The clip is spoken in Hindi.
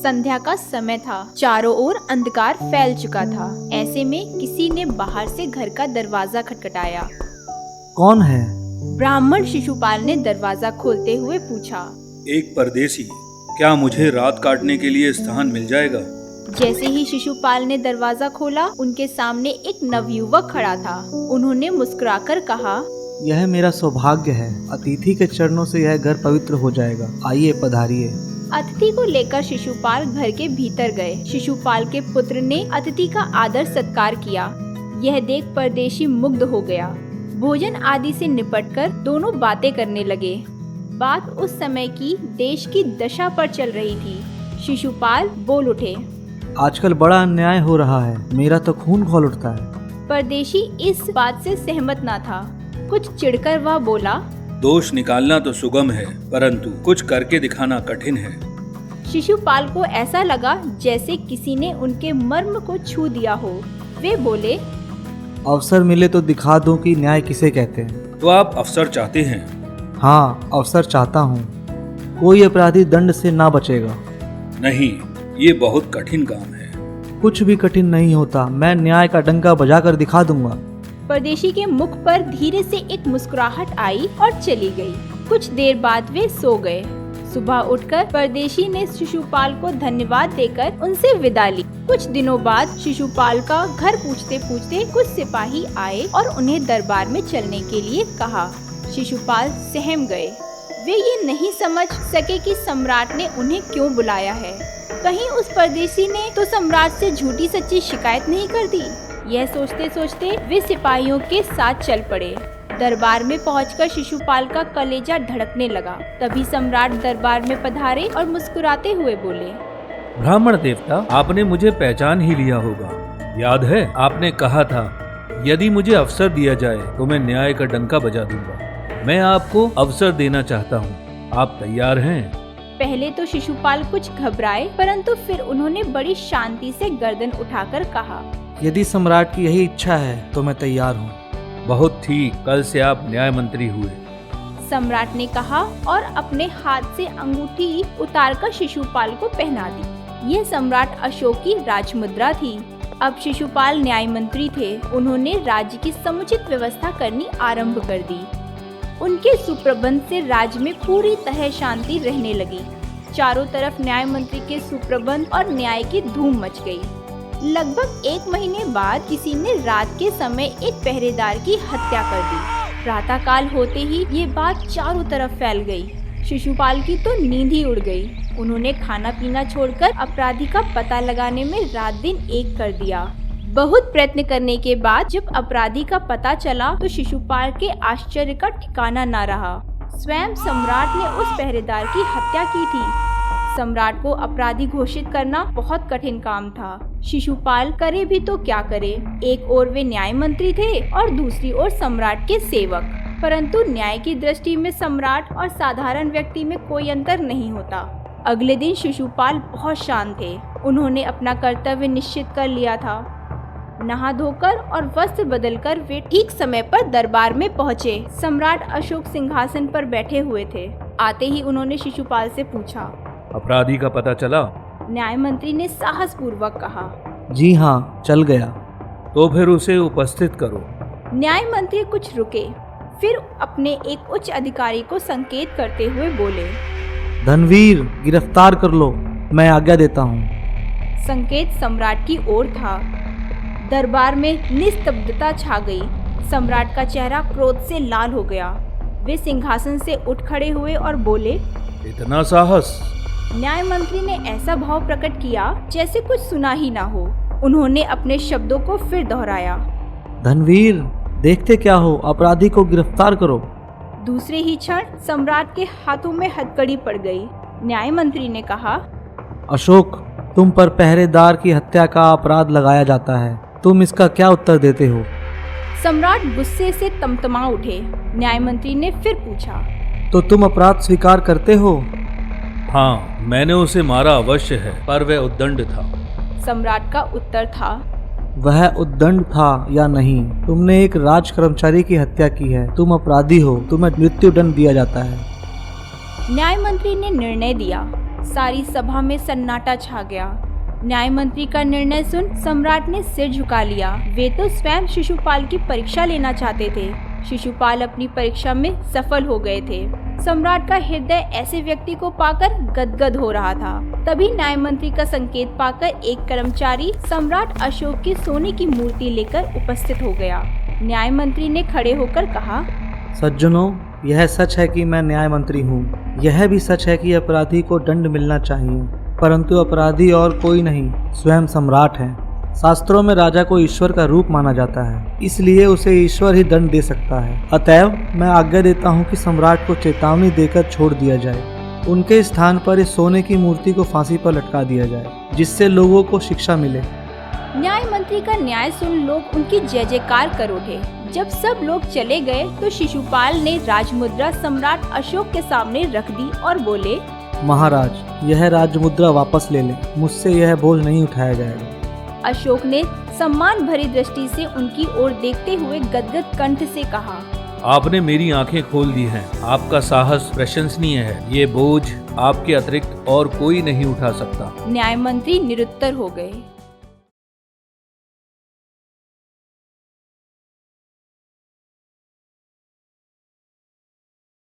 संध्या का समय था। चारों ओर अंधकार फैल चुका था। ऐसे में किसी ने बाहर से घर का दरवाजा खटखटाया। कौन है? ब्राह्मण शिशुपाल ने दरवाजा खोलते हुए पूछा। एक परदेसी। क्या मुझे रात काटने के लिए स्थान मिल जाएगा? जैसे ही शिशुपाल ने दरवाजा खोला, उनके सामने एक नवयुवक खड़ा था। उन्होंने मुस्कुराकर कहा, यह मेरा सौभाग्य है। अतिथि के चरणों से यह घर पवित्र हो जाएगा। आइए, पधारिए। अतिथि को लेकर शिशुपाल घर के भीतर गए। शिशुपाल के पुत्र ने अतिथि का आदर सत्कार किया। यह देख परदेशी मुग्ध हो गया। भोजन आदि से निपटकर दोनों बातें करने लगे। बात उस समय की देश की दशा पर चल रही थी। शिशुपाल बोल उठे, आजकल बड़ा अन्याय हो रहा है। मेरा तो खून खौल उठता है। परदेशी इस बात से सहमत न था। कुछ चिढ़कर वह बोला, दोष निकालना तो सुगम है, परंतु कुछ करके दिखाना कठिन है। शिशुपाल को ऐसा लगा जैसे किसी ने उनके मर्म को छू दिया हो। वे बोले, अवसर मिले तो दिखा दूं कि न्याय किसे कहते हैं। तो आप अवसर चाहते हैं? हाँ, अवसर चाहता हूँ। कोई अपराधी दंड से ना बचेगा। नहीं, ये बहुत कठिन काम है। कुछ भी कठिन नहीं होता। मैं न्याय का डंका बजाकर दिखा दूंगा। परदेशी के मुख पर धीरे से एक मुस्कुराहट आई और चली गई। कुछ देर बाद वे सो गए। सुबह उठकर परदेशी ने शिशुपाल को धन्यवाद देकर उनसे विदा ली। कुछ दिनों बाद शिशुपाल का घर पूछते पूछते कुछ सिपाही आए और उन्हें दरबार में चलने के लिए कहा। शिशुपाल सहम गए। वे ये नहीं समझ सके कि सम्राट ने उन्हें क्यों बुलाया है। कहीं उस परदेशी ने तो सम्राट से झूठी सच्ची शिकायत नहीं कर दी। यह सोचते सोचते वे सिपाहियों के साथ चल पड़े। दरबार में पहुंचकर शिशुपाल का कलेजा धड़कने लगा। तभी सम्राट दरबार में पधारे और मुस्कुराते हुए बोले, ब्राह्मण देवता, आपने मुझे पहचान ही लिया होगा। याद है, आपने कहा था यदि मुझे अवसर दिया जाए तो मैं न्याय का डंका बजा दूंगा। मैं आपको अवसर देना चाहता हूँ। आप तैयार हैं? पहले तो शिशुपाल कुछ घबराए, परंतु फिर उन्होंने बड़ी शांति से गर्दन उठाकर कहा, यदि सम्राट की यही इच्छा है तो मैं तैयार हूँ। बहुत ठीक, कल से आप न्याय मंत्री हुए। सम्राट ने कहा और अपने हाथ से अंगूठी उतारकर शिशुपाल को पहना दी। यह सम्राट अशोक की राजमुद्रा थी। अब शिशुपाल न्याय मंत्री थे। उन्होंने राज्य की समुचित व्यवस्था करनी आरंभ कर दी। उनके सुप्रबंध से राज्य में पूरी तरह शांति रहने लगी। चारों तरफ न्याय मंत्री के सुप्रबंध और न्याय की धूम मच गई। लगभग 1 महीने बाद किसी ने रात के समय एक पहरेदार की हत्या कर दी। प्रातःकाल होते ही ये बात चारों तरफ फैल गई। शिशुपाल की तो नींद ही उड़ गई। उन्होंने खाना पीना छोड़कर अपराधी का पता लगाने में रात दिन एक कर दिया। बहुत प्रयत्न करने के बाद जब अपराधी का पता चला तो शिशुपाल के आश्चर्य का ठिकाना न रहा। स्वयं सम्राट ने उस पहरेदार की हत्या की थी। सम्राट को अपराधी घोषित करना बहुत कठिन काम था। शिशुपाल करे भी तो क्या करे। एक ओर वे न्याय मंत्री थे और दूसरी ओर सम्राट के सेवक। परंतु न्याय की दृष्टि में सम्राट और साधारण व्यक्ति में कोई अंतर नहीं होता। अगले दिन शिशुपाल बहुत शांत थे। उन्होंने अपना कर्तव्य निश्चित कर लिया था। नहा धोकर और वस्त्र बदलकर वे ठीक समय पर दरबार में पहुँचे। सम्राट अशोक सिंहासन पर बैठे हुए थे। आते ही उन्होंने शिशुपाल से पूछा, अपराधी का पता चला? न्याय मंत्री ने साहस पूर्वक कहा, जी हाँ, चल गया। तो फिर उसे उपस्थित करो। न्याय मंत्री कुछ रुके, फिर अपने एक उच्च अधिकारी को संकेत करते हुए बोले, धनवीर, गिरफ्तार कर लो। मैं आज्ञा देता हूँ। संकेत सम्राट की ओर था। दरबार में निस्तब्धता छा गई। सम्राट का चेहरा क्रोध से लाल हो गया। वे सिंहासन से उठ खड़े हुए और बोले, इतना साहस? न्याय मंत्री ने ऐसा भाव प्रकट किया जैसे कुछ सुना ही ना हो। उन्होंने अपने शब्दों को फिर दोहराया, धनवीर, देखते क्या हो, अपराधी को गिरफ्तार करो। दूसरे ही क्षण सम्राट के हाथों में हथकड़ी पड़ गई। न्याय मंत्री ने कहा, अशोक, तुम पर पहरेदार की हत्या का अपराध लगाया जाता है। तुम इसका क्या उत्तर देते हो? सम्राट गुस्से से तमतमा उठे। न्याय मंत्री ने फिर पूछा, तो तुम अपराध स्वीकार करते हो? हाँ, मैंने उसे मारा अवश्य है, पर वह उद्दंड था। सम्राट का उत्तर था, वह उद्दंड था या नहीं, तुमने एक राज कर्मचारी की हत्या की है। तुम अपराधी हो, तुम्हें मृत्यु दंड दिया जाता है। न्याय मंत्री ने निर्णय दिया। सारी सभा में सन्नाटा छा गया। न्याय मंत्री का निर्णय सुन सम्राट ने सिर झुका लिया। वे तो स्वयं शिशुपाल की परीक्षा लेना चाहते थे। शिशुपाल अपनी परीक्षा में सफल हो गए थे। सम्राट का हृदय ऐसे व्यक्ति को पाकर गदगद हो रहा था। तभी न्याय मंत्री का संकेत पाकर एक कर्मचारी सम्राट अशोक की सोने की मूर्ति लेकर उपस्थित हो गया। न्याय मंत्री ने खड़े होकर कहा, सज्जनों, यह सच है कि मैं न्याय मंत्री हूँ। यह भी सच है कि अपराधी को दंड मिलना चाहिए, परंतु अपराधी और कोई नहीं, स्वयं सम्राट है। शास्त्रों में राजा को ईश्वर का रूप माना जाता है, इसलिए उसे ईश्वर ही दंड दे सकता है। अतएव मैं आज्ञा देता हूँ कि सम्राट को चेतावनी देकर छोड़ दिया जाए। उनके स्थान पर इस सोने की मूर्ति को फांसी पर लटका दिया जाए, जिससे लोगों को शिक्षा मिले। न्याय मंत्री का न्याय सुन लोग उनकी जय जयकार कर उठे। जब सब लोग चले गए तो शिशुपाल ने राजमुद्रा सम्राट अशोक के सामने रख दी और बोले, महाराज, यह राजमुद्रा वापस ले लें, मुझसे यह बोझ नहीं उठाया जाएगा। अशोक ने सम्मान भरी दृष्टि से उनकी ओर देखते हुए गदगद कंठ से कहा, आपने मेरी आंखें खोल दी हैं। आपका साहस प्रशंसनीय है। ये बोझ आपके अतिरिक्त और कोई नहीं उठा सकता। न्याय मंत्री निरुत्तर हो गए।